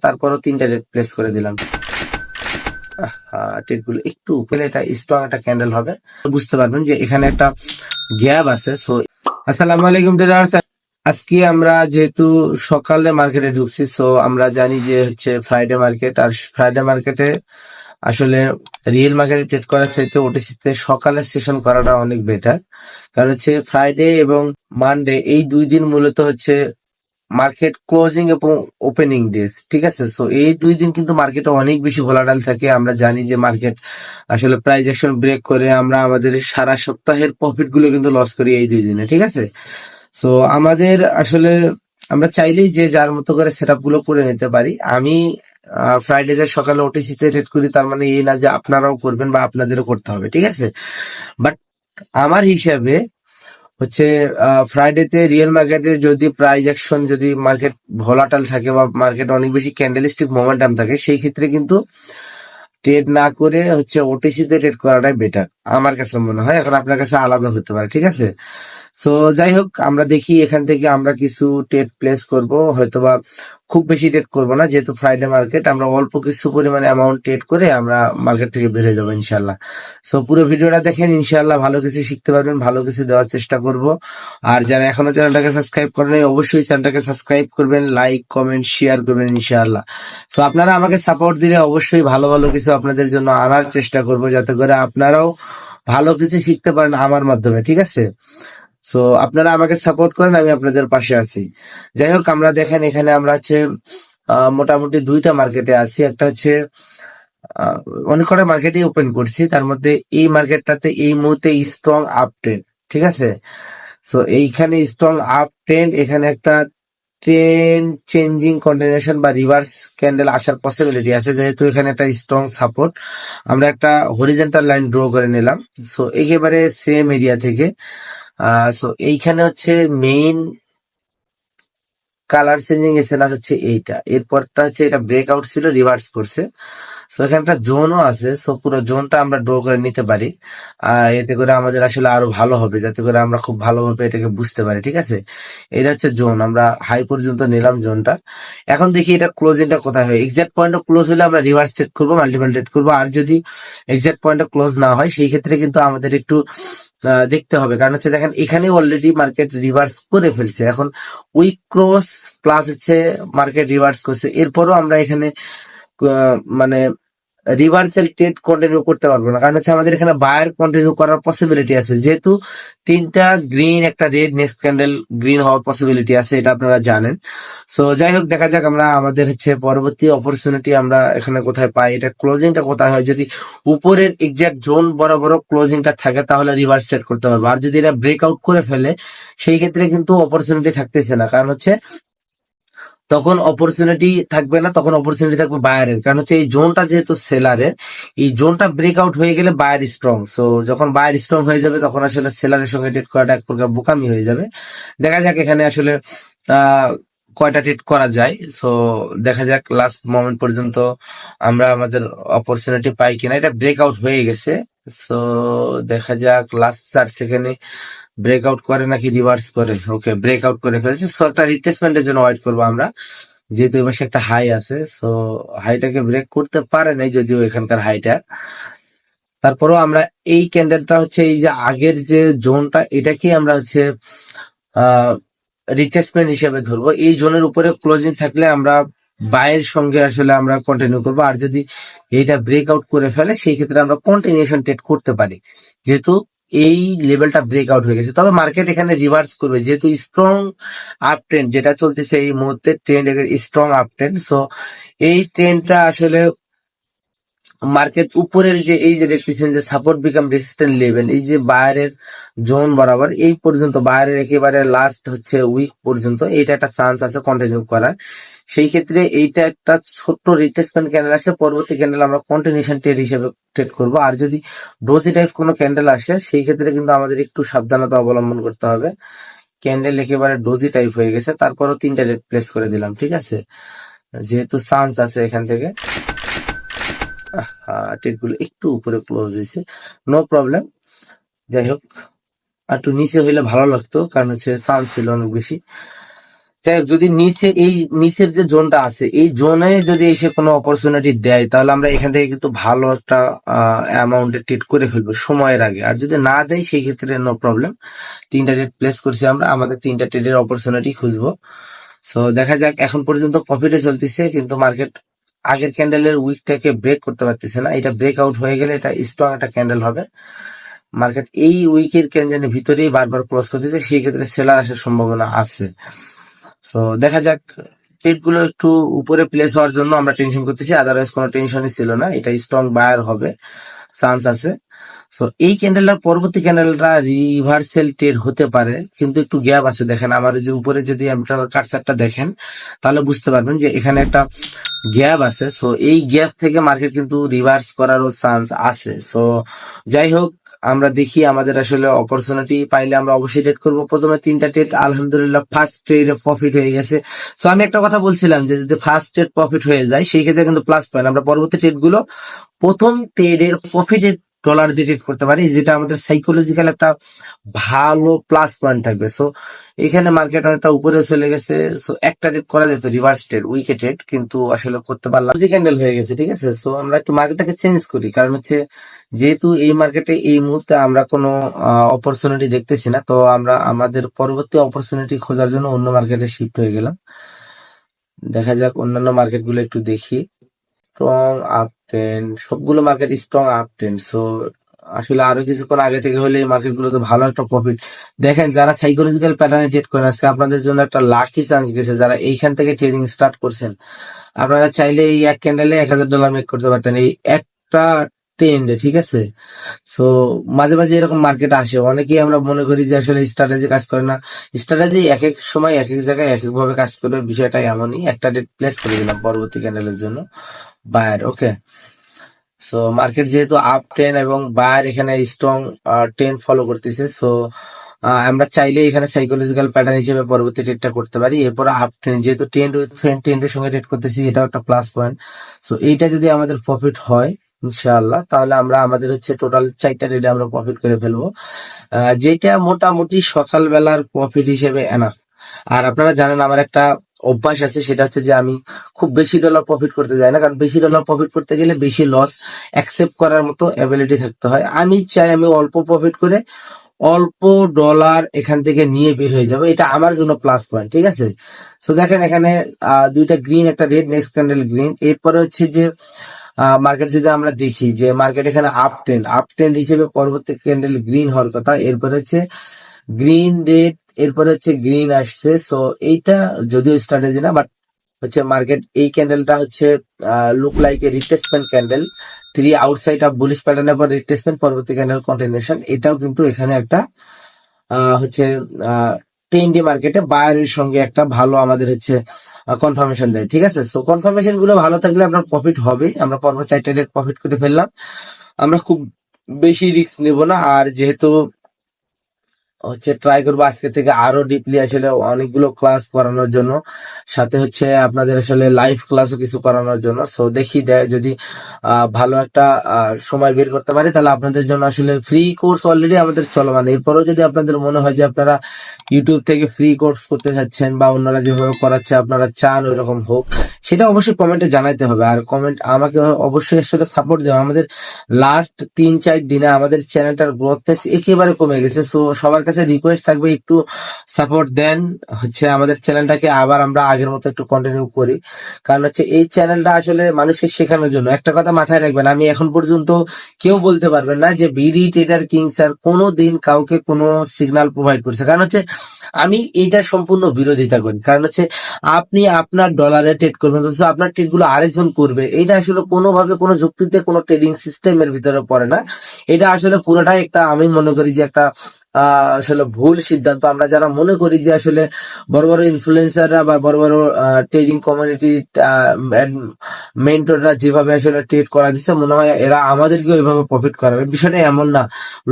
তারপরও 3টা red place করে দিলাম। টেটগুলো একটু উপরে, এটা স্ট্রং একটা ক্যান্ডেল হবে, বুঝতে পারবেন যে এখানে একটা গ্যাপ আছে। সো আসসালামু আলাইকুম ট্রেডার্স, আজকে আমরা যেহেতু সকালে মার্কেটে ঢুকছি, সো আমরা জানি যে হচ্ছে ফ্রাইডে মার্কেট, আর ফ্রাইডে মার্কেটে আসলে রিয়েল মার্কেটে ট্রেড করার চাইতে ওটিসিতে সকালের সেশন করাটা অনেক বেটার। কারণ হচ্ছে ফ্রাইডে এবং মানডে এই 2 দিন মূলত হচ্ছে মার্কেট ক্লোজিং এবং ওপেনিং ডেজ, ঠিক আছে। সো এই 2 দিন কিন্তু মার্কেটে অনেক বেশি ভোলাটাইল থাকে। আমরা জানি যে মার্কেট আসলে প্রাইস অ্যাকশন ব্রেক করে আমরা আমাদের সারা সপ্তাহের প্রফিট গুলো কিন্তু লস করি এই 2 দিনে, ঠিক আছে। সো আমাদের আসলে আমরা চাইলেই যে যার মতো করে সেট গুলো করে নিতে পারি। আমি ফ্রাইডে সকালে ওটিসিতে ট্রেড করি, তার মানে এই না যে আপনারাও করবেন বা আপনাদেরও করতে হবে, ঠিক আছে। বাট আমার হিসাবে হচ্ছে ফ্রাইডেতে রিয়েল মার্কেটে যদি প্রাইস অ্যাকশন, যদি মার্কেট ভোলাটাইল থাকে বা মার্কেট অনেক বেশি ক্যান্ডেলিস্টিক মোমেন্টাম থাকে, সেই ক্ষেত্রে কিন্তু ট্রেড না করে হচ্ছে ওটিসিতে ট্রেড করাটাই বেটার আমার কাছে মনে হয়। এখন আপনার কাছে আলাদা হতে পারে, ঠিক আছে। সো যাই হোক, আমরা দেখি এখান থেকে আমরা কিছু ট্রেড প্লেস করব, হয়তোবা খুব বেশি ট্রেড করব না, যেহেতু ফ্রাইডে মার্কেট। আমরা অল্প কিছু পরিমাণে অ্যামাউন্ট ট্রেড করে আমরা মার্কেট থেকে বের হয়ে যাবো ইনশাল্লাহ। সো পুরো ভিডিওটা দেখেন, ইনশাল্লাহ ভালো কিছু শিখতে পারবেন, ভালো কিছু দেওয়ার চেষ্টা করব। আর যারা এখনো চ্যানেলটাকে সাবস্ক্রাইব করেন, অবশ্যই চ্যানেলটাকে সাবস্ক্রাইব করবেন, লাইক কমেন্ট শেয়ার করবেন ইনশাআল্লাহ। সো আপনারা আমাকে সাপোর্ট দিলে অবশ্যই ভালো ভালো কিছু আপনাদের জন্য আনার চেষ্টা করব, যাতে করে আপনারাও ভালো কিছু শিখতে পারেন আমার মাধ্যমে, ঠিক আছে। সো আপনারা আমাকে সাপোর্ট করেন, আমি আপনাদের পাশে আছি। যাই হোক, আমরা দেখেন এখানে আমরা হচ্ছে মোটামুটি 2টা মার্কেটে আছি। একটা হচ্ছে আহ, অনেক কটা মার্কেটই ওপেন করছি, তার মধ্যে এই মার্কেটটাতে এই মুহূর্তে স্ট্রং আপ ট্রেন্ড, ঠিক আছে। সো এইখানে স্ট্রং আপ ট্রেন্ড, এখানে একটা ট্রেন্ড চেঞ্জিং কন্টিনিউশন বা রিভার্স ক্যান্ডেল আসার পসিবিলিটি আছে, যেহেতু এখানে একটা স্ট্রং সাপোর্ট। আমরা একটা হরিজেন্টাল লাইন ড্র করে নিলাম, সো একেবারে সেম এরিয়া থেকে। সো এইখানে হচ্ছে মেইন কালার চেঞ্জিং এসএনআর হচ্ছে এইটা, এরপরটা হচ্ছে এটা ব্রেকআউট ছিল, রিভার্স করছে। সো এখানে একটা জোনও আছে, সো পুরো জোনটা আমরা ড্র করে নিতে পারি। এতে করে আমাদের আসলে আরো ভালো হবে, যাতে করে আমরা খুব ভালোভাবে এটাকে বুঝতে পারি, ঠিক আছে। এটা হচ্ছে জোন, আমরা হাই পর্যন্ত নিলাম জোনটা। এখন দেখি এটা ক্লোজিংটা কোথায় হয়। এক্সাক্ট পয়েন্টে ক্লোজ হলে আমরা রিভার্স ট্রেড করবো, মাল্টিপল ট্রেড করবো। আর যদি এক্সাক্ট পয়েন্টে ক্লোজ না হয়, সেই ক্ষেত্রে কিন্তু আমাদের একটু দেখতে হবে। কারণ হচ্ছে দেখেন, এখানে অলরেডি মার্কেট রিভার্স করে ফেলছে। এখন উইক ক্রস প্লাস হচ্ছে মার্কেট রিভার্স করছে, এরপরও আমরা এখানে মানে রিভার্সাল ট্রেড কন্টিনিউ করতে পারবো না। কারণ হচ্ছে আমাদের এখানে বায়ার কন্টিনিউ করার পসিবিলিটি আছে, যেহেতু 3টা গ্রিন একটা রেড, নেক্সট ক্যান্ডেল গ্রিন হওয়ার পসিবিলিটি আছে, এটা আপনারা জানেন। সো যাই হোক, দেখা যাক আমরা আমাদের হচ্ছে পরবর্তী অপরচুনিটি আমরা এখানে কোথায় পাই, এটা ক্লোজিংটা কোথায় হয়। যদি উপরের এক্সাক্ট জোন বরাবর ক্লোজিংটা থাকে, তাহলে রিভার্স ট্রেড করতে পারবো। আর যদি এটা ব্রেকআউট করে ফেলে, সেই ক্ষেত্রে কিন্তু অপরচুনিটি থাকতেছে না। কারণ হচ্ছে তখন অপরচুনিটি থাকবে না, তখন অপরচুনিটি থাকবে বায়ারের। কারণ হচ্ছে এই জোনটা যেহেতু সেলারের, এই জোনটা ব্রেকআউট হয়ে গেলে বায়ার স্ট্রং। সো যখন বায়ার স্ট্রং হয়ে যাবে, তখন আসলে সেলারের সঙ্গে ট্রেড করাটা এক প্রকার বোকামি হয়ে যাবে। দেখা যাক এখানে আসলে আহ কয়টা ট্রেড করা যায়। সো দেখা যাক লাস্ট মোমেন্ট পর্যন্ত আমরা আমাদের অপরচুনিটি পাই কিনা। এটা ব্রেকআউট হয়ে গেছে, সো দেখা যাক লাস্ট 4 সেকেন্ডে ব্রেকআউট করে নাকি রিভার্স করে। ওকে, ব্রেকআউট করে ফেলেছে। সো একটা রিট্রেসমেন্টের জন্য ওয়েট করবো আমরা, যেহেতু এবার একটা হাই আছে। সো হাইটাকে ব্রেক করতে পারে নাই, যদিও এখানকার হাইটা। তারপরেও আমরা এই ক্যান্ডেলটা হচ্ছে এই যে আগের যে জোনটা, এটাকে আমরা হচ্ছে রিট্রেসমেন্ট হিসেবে ধরবো। এই জোনের উপরে ক্লোজিং থাকলে আমরা বাইয়ের সঙ্গে আসলে আমরা কন্টিনিউ করবো। আর যদি এইটা ব্রেকআউট করে ফেলে, সেই ক্ষেত্রে আমরা কন্টিনিউশন ট্রেড করতে পারি, যেহেতু এই লেভেলটা ব্রেকআউট হয়ে গেছে। তবে মার্কেট এখানে রিভার্স করবে, যেহেতু স্ট্রং আপ ট্রেন্ড যেটা চলতেছে এই মুহূর্তে, trend strong up trend. So এই ট্রেন্ডটা আসলে মার্কেট উপরের যে এই যে দেখতেছেন যে সাপোর্ট বিকাম রেজিস্ট্যান্ট লেভেল, এই যে বায়ারের জোন বরাবর এই পর্যন্ত, বায়ারের একেবারে লাস্ট হচ্ছে উইক পর্যন্ত, এইটা একটা চান্স আছে কন্টিনিউ করার। সেই ক্ষেত্রে এইটা একটা ছোট্ট রিট্রেসমেন্ট ক্যান্ডেল আসে, পরবর্তী ক্যান্ডেল আমরা কন্টিনিউশন ট্রেড হিসেবে ট্রেড করব। আর যদি ডোজি টাইপ কোনো ক্যান্ডেল আসে, সেই ক্ষেত্রে কিন্তু আমাদের একটু সাবধানতা অবলম্বন করতে হবে। ক্যান্ডেল একেবারে ডোজি টাইপ হয়ে গেছে, তারপরও 3টা রেড প্লেস করে দিলাম, ঠিক আছে, যেহেতু চান্স আছে এখান থেকে। টেটগুলো একটু উপরে ক্লোজ হয়েছে, নো প্রবলেম। যাই হোক, একটু নিচে হইলে ভালো লাগতো, কারণ হচ্ছে চান্স ছিল অনেক বেশি। যাই হোক, যদি নিচের যে জোনটা আছে এই জোনে যদি এসে কোনো অপরচুনিটি দেয় তাহলে আমরা এখান থেকে কিন্তু ভালো একটা অ্যামাউন্টে ট্রেড করে ফেলবো সময়ের আগে। আর যদি না দেয় সেই ক্ষেত্রে নো প্রবলেম, 3টা ট্রেড প্লেস করছি আমরা, আমাদের 3টা ট্রেডের অপরচুনিটি খুঁজবো। সো দেখা যাক, এখন পর্যন্ত প্রফিটে চলতেছে কিন্তু মার্কেট আগের ক্যান্ডেলের উইকটাকে ব্রেক করতে পারতেছে না। এটা ব্রেক আউট হয়ে গেলে এটা স্ট্রং একটা ক্যান্ডেল হবে। মার্কেট এই উইকের ক্যান্ডেলের ভিতরেই বারবার ক্লোজ করতেছে, সেই ক্ষেত্রে সেলার আসার সম্ভাবনা আছে। সো দেখা যাক, ট্রেড গুলো একটু উপরে প্লেস হওয়ার জন্য আমরা টেনশন করতেছি, আদারওয়াইজ কোনো টেনশনই ছিল না। এটা স্ট্রং বায়ার হবে, চান্স আছে। সো এই ক্যান্ডেলটার পরবর্তী ক্যান্ডেলটা রিভার্সাল ট্রেড হতে পারে, কিন্তু একটু গ্যাপ আছে। দেখেন আমার যে উপরে যদি আপনারা কাটচারটা দেখেন তাহলে বুঝতে পারবেন যে এখানে একটা গ্যাপ আছে। সো এই গ্যাপ থেকে মার্কেট কিন্তু রিভার্স করারও চান্স আছে। সো যাই হোক, আমরা দেখি আমাদের আসলে অপরচুনিটি পাইলে আমরা অবশ্যই ট্রেড করবো। প্রথমে 3টা ট্রেড আলহামদুলিল্লাহ ফার্স্ট ট্রেডে প্রফিট হয়ে গেছে। সো আমি একটা কথা বলছিলাম যে যদি ফার্স্ট ট্রেড প্রফিট হয়ে যায় সেই ক্ষেত্রে কিন্তু প্লাস পয়েন্ট, আমরা পরবর্তী ট্রেড গুলো প্রথম ট্রেডের প্রফিটের ডলার দিয়ে ট্রেড করতে পারি, যেটা আমাদের সাইকোলজিক্যাল একটা ভালো প্লাস পয়েন্ট থাকবে। সো এখানে মার্কেট অনেকটা উপরে চলে গেছে। সো একটা ট্রেড করা যেত রিভার্স ট্রেড, উইকে ট্রেড, কিন্তু আসলে করতে পারলাম, ক্যান্ডেল হয়ে গেছে। ঠিক আছে, সো আমরা একটু মার্কেটটাকে চেঞ্জ করি, কারণ হচ্ছে যেহেতু এই মার্কেটে এই মুহূর্তে আমরা কোনো অপরচুনিটি দেখতেছি না, তো আমরা আমাদের পরবর্তী অপরচুনিটি খোঁজার জন্য অন্য মার্কেটে শিফট হয়ে গেলাম। দেখা যাক অন্যান্য মার্কেট গুলো একটু দেখি। স্ট্রং আপ ট্রেন্ড, সবগুলো market strong up trend. So আসলে আরো কিছুক্ষণ আগে থেকে হলে এই মার্কেট গুলোতে ভালো একটা প্রফিট। দেখেন যারা সাইকোলজিক্যাল প্যাটার্নে ট্রেড করেন, আজকে আপনাদের জন্য একটা লাকি চান্স গেছে। যারা এইখান থেকে ট্রেডিং স্টার্ট করছেন, আপনারা চাইলে এই এক ক্যান্ডেলে $1000 মেক করতে পারতেন, এই একটা ট্রেন্ডে। ঠিক আছে, সো মাঝে মাঝে এরকম মার্কেট আসে, অনেকেই আমরা মনে করি যে আসলে স্ট্র্যাটেজি কাজ করে না। স্ট্র্যাটেজি এক এক সময় এক এক জায়গায় এক এক ভাবে কাজ করে, বিষয়টা এমনই। একটা ডেট প্লেস করে দিলাম পরবর্তী ক্যান্ডেলের জন্য বায়ার। ওকে, সো মার্কেট যেহেতু আপ ট্রেন এবং বায়ার এখানে স্ট্রং ট্রেন ফলো করতেছে, সো আমরা চাইলে এখানে সাইকোলজিক্যাল প্যাটার্ন হিসেবে পরবর্তী ট্রেডটা করতে পারি। এরপর আপ ট্রেন, যেহেতু ট্রেন্ডের সঙ্গে ট্রেড করতেছি, এটাও একটা প্লাস পয়েন্ট। সো এইটা যদি আমাদের প্রফিট হয় ইনশাআল্লাহ, তাহলে আমরা আমাদের হচ্ছে টোটাল 4টা ট্রেডে আমরা প্রফিট করে ফেলবো, যেটা মোটামুটি সকালবেলার প্রফিট হিসেবে এনাফ। আর আপনারা জানেন আমার একটা অভ্যাস আছে, সেটা হচ্ছে যে আমি খুব বেশি ডলার প্রফিট করতে যাই না, কারণ বেশি ডলার প্রফিট করতে গেলে বেশি লস অ্যাকসেপ্ট করার মতো অ্যাবিলিটি থাকতে হয়। আমি চাই আমি অল্প প্রফিট করে অল্প ডলার এখান থেকে নিয়ে বের হয়ে যাবো, এটা আমার জন্য প্লাস পয়েন্ট। ঠিক আছে, সো দেখেন এখানে দুইটা গ্রিন একটা রেড, নেক্সট ক্যান্ডেল গ্রিন। এরপরে হচ্ছে যে মার্কেট যদি আমরা দেখি যে মার্কেট এখানে আপ ট্রেন্ড হিসেবে পরবর্তী ক্যান্ডেল গ্রিন হওয়ার কথা, এরপরে হচ্ছে গ্রিন রেড, এরপরে হচ্ছে গ্রিন আসছে। সো এইটা যদিও স্ট্র্যাটেজি না, বাট হচ্ছে মার্কেট এই ক্যান্ডেলটা হচ্ছে look like a retracement candle, 3 outside of bullish প্যাটার্নের পর রিট্রেসমেন্ট, পরবর্তী ক্যান্ডেল কন্টিনিউশন। এটাও কিন্তু এখানে একটা হচ্ছে ট্রেন্ডি মার্কেটে বায়ারের সঙ্গে একটা ভালো আমাদের হচ্ছে কনফার্মেশন দেয়। ঠিক আছে, সো কনফার্মেশন গুলো ভালো থাকলে আপনার প্রফিট হবে। আমরা পর্ব 4টা রেট প্রফিট করে ফেললাম, আমরা খুব বেশি রিস্ক নেব না। আর যেহেতু হচ্ছে ট্রাই করবো আজকে থেকে আরো ডিপলি আসলে অনেকগুলো ক্লাস করানোর জন্য, সাথে হচ্ছে আপনাদের আসলে লাইভ ক্লাসও কিছু করানোর জন্য। সো দেখি যদি ভালো একটা সময় বের করতে পারি, তাহলে আপনাদের জন্য আসলে ফ্রি কোর্স অলরেডি আমাদের চলমান। এরপরেও যদি আপনাদের মনে হয় যে আপনারা ইউটিউব থেকে ফ্রি কোর্স করতে চাচ্ছেন বা অন্যরা যেভাবে করাচ্ছে আপনারা চান ওইরকম হোক, সেটা অবশ্যই কমেন্টে জানাইতে হবে। আর কমেন্ট আমাকে অবশ্যই আসলে সাপোর্ট দেওয়া। আমাদের লাস্ট 3-4 দিনে আমাদের চ্যানেলটার গ্রোথনেস একেবারে কমে গেছে। সো সবার কাছে রিকোয়েস্ট থাকবে একটু সাপোর্ট দেন, হচ্ছে আমাদের চ্যানেলটাকে আবার আমরা আগের মতো একটু কন্টিনিউ করি। কারণ হচ্ছে এই চ্যানেলটা আসলে মানুষকে শেখানোর জন্য। একটা কথা মাথায় রাখবেন, আমি এখন পর্যন্ত কেউ বলতে পারবেন না যে বিডি ট্রেডার কিং স্যার কোনো দিন কাউকে কোনো সিগন্যাল প্রোভাইড করছে। কারণ হচ্ছে আমি এইটা সম্পূর্ণ বিরোধিতা করি। কারণ হচ্ছে আপনি আপনার ডলারে ট্রেড করবেন, অথচ আপনার ট্রেড গুলো আরেকজন করবে, এটা আসলে কোনোভাবে কোনো যুক্তিতে কোনো ট্রেডিং সিস্টেমের ভিতরে পড়ে না। এটা আসলে পুরোটাই একটা, আমি মনে করি যে একটা আসলে ভুল সিদ্ধান্ত। আমরা যারা মনে করি যে আসলে বড় বড় ইনফ্লুয়েন্সাররা বা বড় বড় ট্রেডিং কমিউনিটি মেন্টররা যেভাবে আসলে ট্রেড করা দিচ্ছে, মনে হয় এরা আমাদেরকে ওইভাবে প্রফিট করাবে, বিষয়টা এমন না।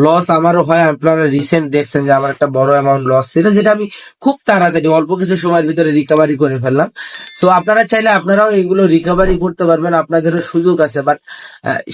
লস আমারও হয়, আপনারা রিসেন্ট দেখছেন যে আমার একটা বড় অ্যামাউন্ট লস ছিল, যেটা আমি খুব তাড়াতাড়ি অল্প কিছু সময়ের ভিতরে রিকভারি করে ফেললাম। সো আপনারা চাইলে আপনারাও এগুলো রিকভারি করতে পারবেন, আপনাদেরও সুযোগ আছে। বাট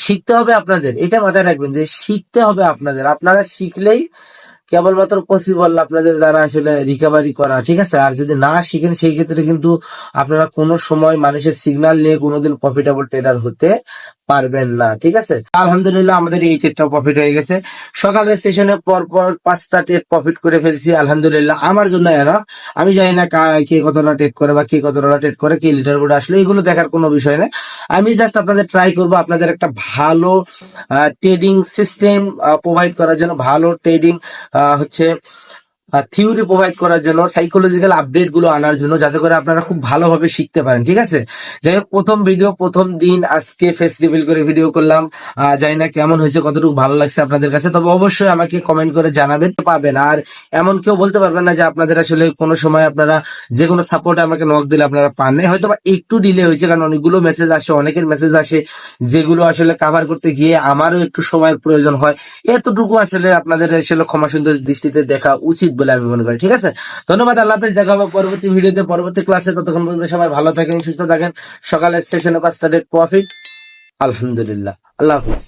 শিখতে হবে আপনাদের, এটা মাথায় রাখবেন যে শিখতে হবে আপনাদের। আপনারা শিখলেই কেবলমাত্র পসিবল আপনাদের দ্বারা আসলে রিকভারি করা, ঠিক আছে। আর যদি না শিখেন সেই ক্ষেত্রে কিন্তু আপনারা কোনো সময় মানুষের সিগন্যাল নিয়ে কোনোদিন প্রফিটেবল ট্রেডার হতে পারবেন না, ঠিক আছে। আলহামদুলিল্লাহ আমাদের এই ট্রেডটা প্রফিট হয়ে গেছে। সকালের সেশনে পর পর 5টা ট্রেড প্রফিট করে ফেলছি, আলহামদুলিল্লাহ। আমার জন্য এরা, আমি জানি না কে কতটা ট্রেড করে বা কে কতটা ট্রেড করে, কে লিডার বোর্ডে আসলে, এগুলো দেখার কোনো বিষয় না। আমি জাস্ট আপনাদের ট্রাই করবো আপনাদের একটা ভালো ট্রেডিং সিস্টেম প্রোভাইড করার জন্য, ভালো ট্রেডিং হচ্ছে থিওরি প্রোভাইড করার জন্য, সাইকোলজিক্যাল আপডেট গুলো আনার জন্য, যাতে করে আপনারা খুব ভালোভাবে শিখতে পারেন, ঠিক আছে। যাই হোক, প্রথম ভিডিও, প্রথম দিন, আজকে ফেস রিভিল করে ভিডিও করলাম। জানি না কেমন হয়েছে, কতটুকু ভালো লাগছে আপনাদের কাছে, তবে অবশ্যই আমাকে কমেন্ট করে জানাবেন পাবেন। আর এমন কেউ বলতে পারবেন না যে আপনাদের আসলে কোনো সময় আপনারা যে কোনো সাপোর্ট আমাকে নক দিলে আপনারা পান নাই, হয়তো বা একটু ডিলে হয়েছে, কারণ অনেকগুলো মেসেজ আসে, অনেকের মেসেজ আসে, যেগুলো আসলে কাভার করতে গিয়ে আমারও একটু সময়ের প্রয়োজন হয়। এতটুকু আসলে আপনাদের আসলে ক্ষমা সুন্দর দৃষ্টিতে দেখা উচিত বলে আমি মনে করি, ঠিক আছে। ধন্যবাদ, আল্লাহ হাফেজ, দেখা হবে পরবর্তী ভিডিওতে, পরবর্তী ক্লাসে। ততক্ষণ পর্যন্ত সবাই ভালো থাকেন, সুস্থ থাকেন। সকালের সেশনে 5টা ডেট প্রফিট, আলহামদুলিল্লাহ। আল্লাহ হাফেজ।